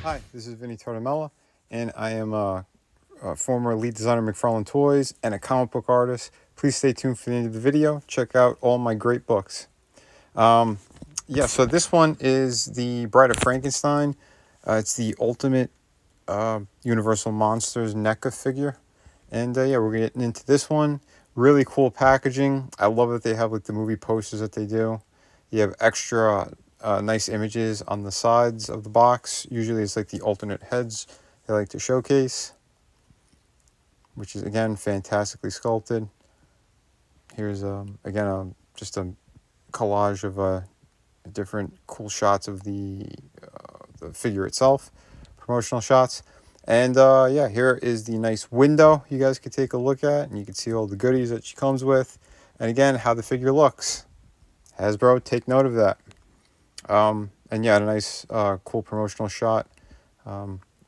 Hi, this is Vinny Tortomella, and I am a former lead designer of McFarlane Toys and a comic book artist. Please stay tuned for the end of the video. Check out all my great books. Um, so this one is the Bride of Frankenstein. It's the ultimate Universal Monsters NECA figure. And we're getting into this one. Really cool packaging. I love that they have like the movie posters that they do. You have extra nice images on the sides of the box. Usually it's like the alternate heads they like to showcase, which is again fantastically sculpted. Here's again just a collage of different cool shots of the figure itself, promotional shots. And here is the nice window you guys could take a look at, and you can see all the goodies that she comes with. And again, how the figure looks. Hasbro, take note of that. And yeah, a nice, cool promotional shot,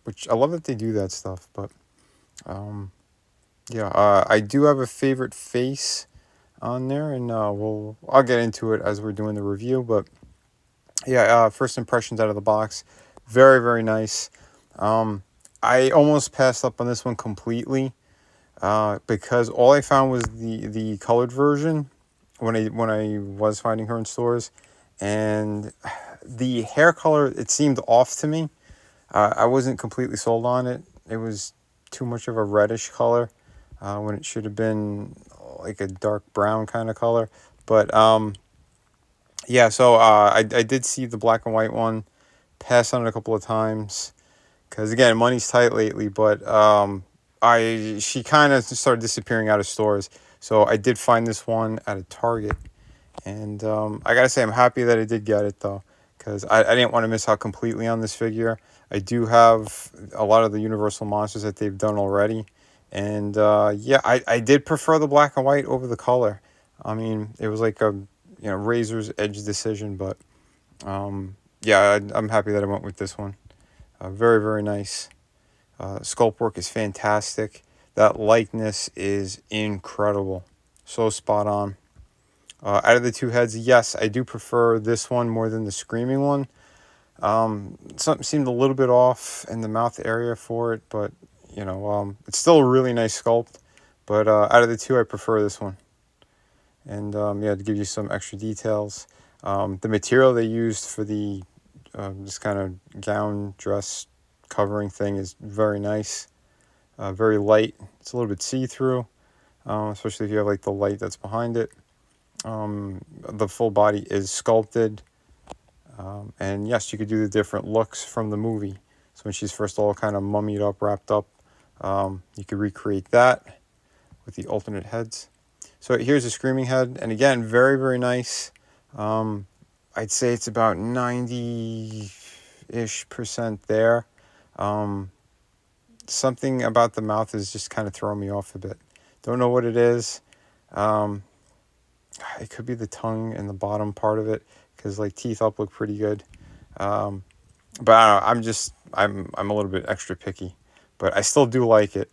which I love that they do that stuff. But I do have a favorite face on there, and I'll get into it as we're doing the review. But yeah, first impressions out of the box, very, very nice. I almost passed up on this one completely because all I found was the colored version when I was finding her in stores, and the hair color, it seemed off to me. I wasn't completely sold on it. It was too much of a reddish color when it should have been like a dark brown kind of color. But I did see the black and white one, pass on it a couple of times because again, money's tight lately. But she kind of started disappearing out of stores, so I did find this one at a Target, and I gotta say I'm happy that I did get it though, because I didn't want to miss out completely on this figure. I do have a lot of the Universal Monsters that they've done already, and I did prefer the black and white over the color. I mean, it was like a razor's edge decision, but I'm happy that I went with this one. Very, very nice. Sculpt work is fantastic. That likeness is incredible. So spot on. Out of the two heads, yes, I do prefer this one more than the Screaming one. Something seemed a little bit off in the mouth area for it, but it's still a really nice sculpt. But out of the two, I prefer this one. And to give you some extra details, the material they used for the this kind of gown dress covering thing is very nice, very light. It's a little bit see-through, especially if you have like the light that's behind it. The full body is sculpted, and yes, you could do the different looks from the movie. So when she's first all kind of mummied up, wrapped up, you could recreate that with the alternate heads. So here's a Screaming head, and again, very, very nice. I'd say it's about 90-ish% there. Something about the mouth is just kind of throwing me off a bit. Don't know what it is. It could be the tongue and the bottom part of it, because like teeth up look pretty good. But I don't know, I'm a little bit extra picky, but I still do like it.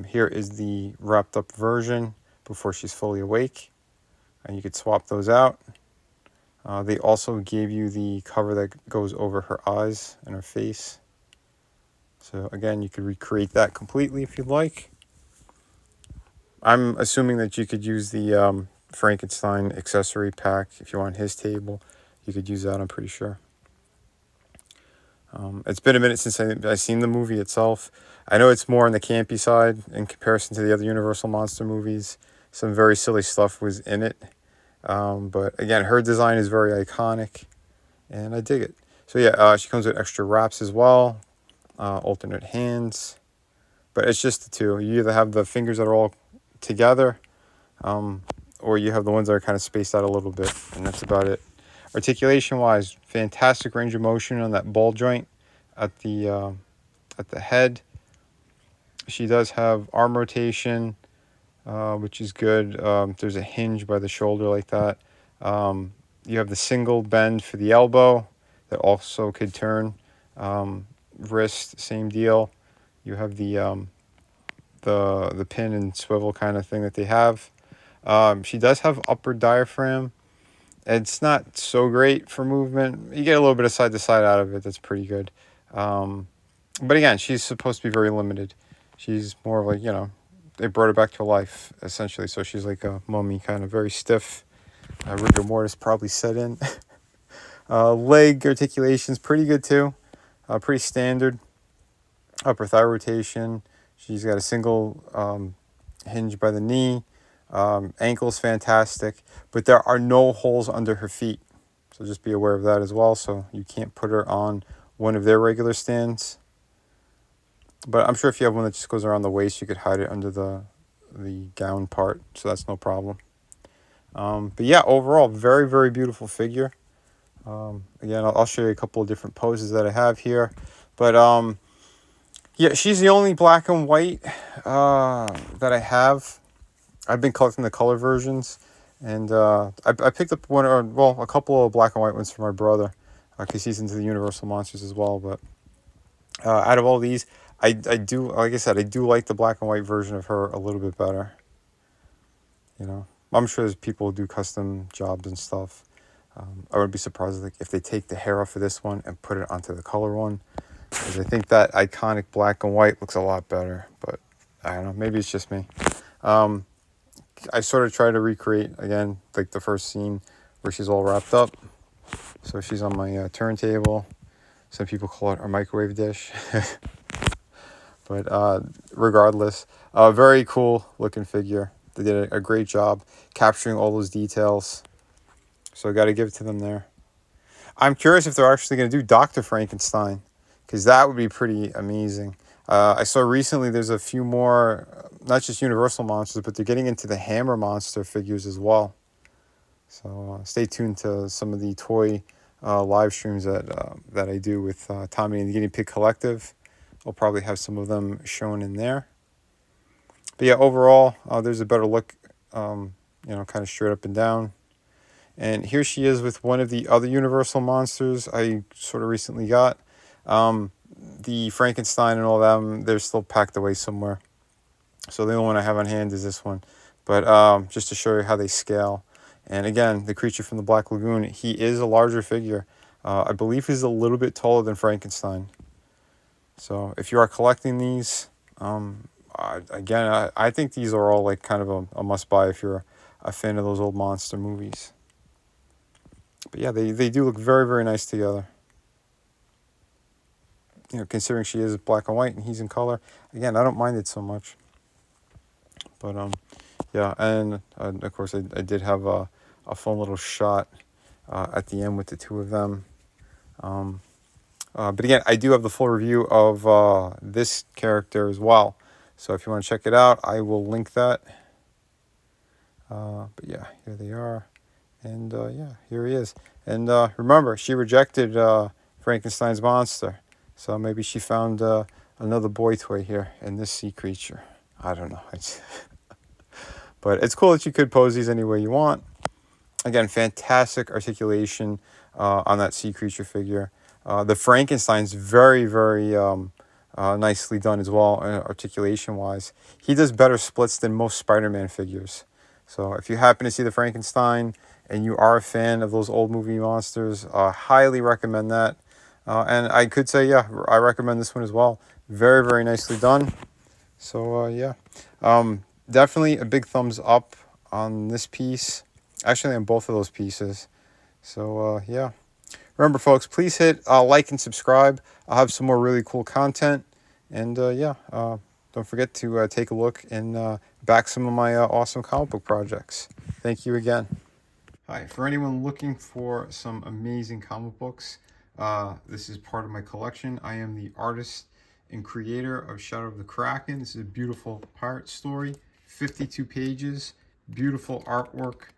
Here is the wrapped up version before she's fully awake, and you could swap those out. They also gave you the cover that goes over her eyes and her face. So again, you could recreate that completely if you'd like. I'm assuming that you could use the Frankenstein accessory pack if you want his table. You could use that, I'm pretty sure. It's been a minute since I've seen the movie itself. I know it's more on the campy side in comparison to the other Universal Monster movies. Some very silly stuff was in it. But again, her design is very iconic, and I dig it. So she comes with extra wraps as well, alternate hands. But it's just the two. You either have the fingers that are all together, or you have the ones that are kind of spaced out a little bit, and that's about it. Articulation-wise, fantastic range of motion on that ball joint at the head. She does have arm rotation, which is good. There's a hinge by the shoulder like that. You have the single bend for the elbow that also could turn. Wrist, same deal. You have the pin and swivel kind of thing that they have. She does have upward diaphragm. It's not so great for movement. You get a little bit of side to side out of it. That's pretty good. But again, she's supposed to be very limited. She's more of like, you know, they brought her back to life, essentially. So she's like a mummy, kind of very stiff. Rigor mortis probably set in. Leg articulation's pretty good too. Pretty standard. Upper thigh rotation. She's got a single hinge by the knee. Ankle's fantastic. But there are no holes under her feet. So just be aware of that as well. So you can't put her on one of their regular stands. But I'm sure if you have one that just goes around the waist, you could hide it under the gown part. So that's no problem. But yeah, overall, very, very beautiful figure. Again, I'll show you a couple of different poses that I have here. But yeah, she's the only black and white that I have. I've been collecting the color versions. And I picked up a couple of black and white ones for my brother. Because he's into the Universal Monsters as well. But out of all these, I do, like I said, I do like the black and white version of her a little bit better. You know, I'm sure there's people who do custom jobs and stuff. I wouldn't be surprised if they take the hair off of this one and put it onto the color one. Because I think that iconic black and white looks a lot better. But I don't know, maybe it's just me. I sort of try to recreate, again, like the first scene where she's all wrapped up. So she's on my turntable. Some people call it our microwave dish. But regardless, very cool looking figure. They did a great job capturing all those details. So I got to give it to them there. I'm curious if they're actually going to do Dr. Frankenstein, because that would be pretty amazing. I saw recently there's a few more, not just Universal monsters, but they're getting into the Hammer monster figures as well. So stay tuned to some of the toy live streams that I do with Tommy and the Guinea Pig Collective. I'll probably have some of them shown in there. But yeah, overall, there's a better look, you know, kind of straight up and down. And here she is with one of the other Universal monsters I sort of recently got. The Frankenstein and all them, they're still packed away somewhere. So the only one I have on hand is this one. But just to show you how they scale. And again, the creature from the Black Lagoon, he is a larger figure. I believe he's a little bit taller than Frankenstein. So if you are collecting these, again, I think these are all like kind of a must-buy if you're a fan of those old monster movies. But yeah, they do look very, very nice together. You know, considering she is black and white and he's in color. Again, I don't mind it so much. But yeah, and of course I did have a fun little shot at the end with the two of them. But again, I do have the full review of this character as well. So if you want to check it out, I will link that. But yeah, here they are. And yeah, here he is. And remember, she rejected Frankenstein's monster. So maybe she found another boy toy here in this sea creature. I don't know. But it's cool that you could pose these any way you want. Again, fantastic articulation on that sea creature figure. The Frankenstein's very, very nicely done as well, articulation-wise. He does better splits than most Spider-Man figures. So if you happen to see the Frankenstein and you are a fan of those old movie monsters, highly recommend that. And I could say, yeah, I recommend this one as well. Very, very nicely done. So, yeah. Definitely a big thumbs up on this piece. Actually, on both of those pieces. So, yeah. Remember, folks, please hit like and subscribe. I'll have some more really cool content. And, yeah, don't forget to take a look and back some of my awesome comic book projects. Thank you again. Hi, for anyone looking for some amazing comic books, this is part of my collection. I am the artist and creator of Shadow of the Kraken. This is a beautiful pirate story, 52 pages, beautiful artwork.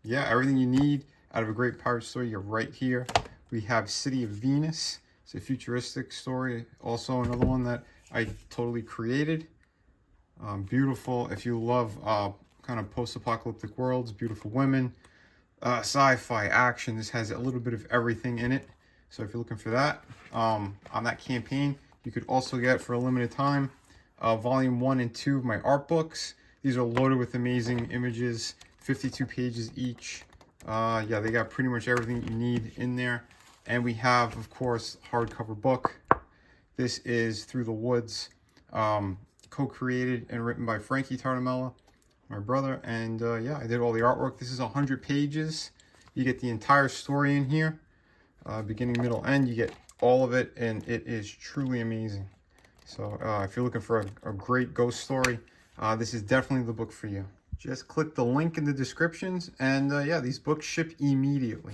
Yeah, everything you need out of a great pirate story, you're right here. We have City of Venus. It's a futuristic story, also another one that I totally created. Beautiful, if you love kind of post-apocalyptic worlds, beautiful women, sci-fi, action. This has a little bit of everything in it. So if you're looking for that, on that campaign, you could also get, for a limited time, volume 1 and 2 of my art books. These are loaded with amazing images, 52 pages each. Yeah, they got pretty much everything you need in there. And we have, of course, hardcover book. This is Through the Woods, co-created and written by Frankie Tartamella, my brother. And yeah, I did all the artwork. This is 100 pages. You get the entire story in here, beginning, middle, end. You get all of it, and it is truly amazing. So if you're looking for a great ghost story, this is definitely the book for you. Just click the link in the descriptions, and yeah, these books ship immediately.